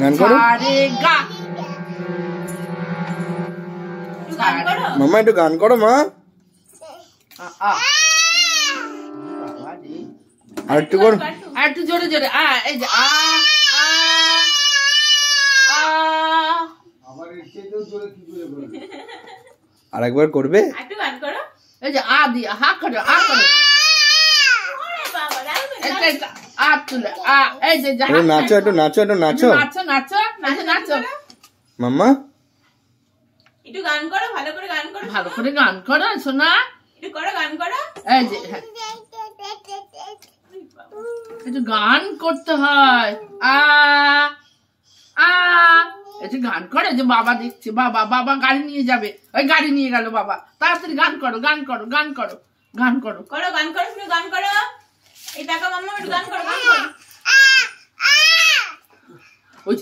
গান করো মামা একটু গান করো মা আর একটু করো আর একটু জোরে জোরে এই যে আর একবার করবে একটু গান করো এই যে দিয়ে হা করো করো তুলে এই যে নাচো একটু নাচো একটু নাচো নাচো নাচো নাচো নাচো মাম্মা একটু গান করো ভালো করে গান করো ভালো করে গান করো সোনা একটু করো গান করো এই যে একটু গান করতে হয় একটু গান করে যে বাবা দেখছে বাবা বাবা গাড়ি নিয়ে যাবে ওই গাড়ি নিয়ে গেল বাবা তাড়াতাড়ি গান করো গান করো গান করো গান করো করো গান করো তুমি গান করো এই দেখো মাম্মা একটু গান করো ওই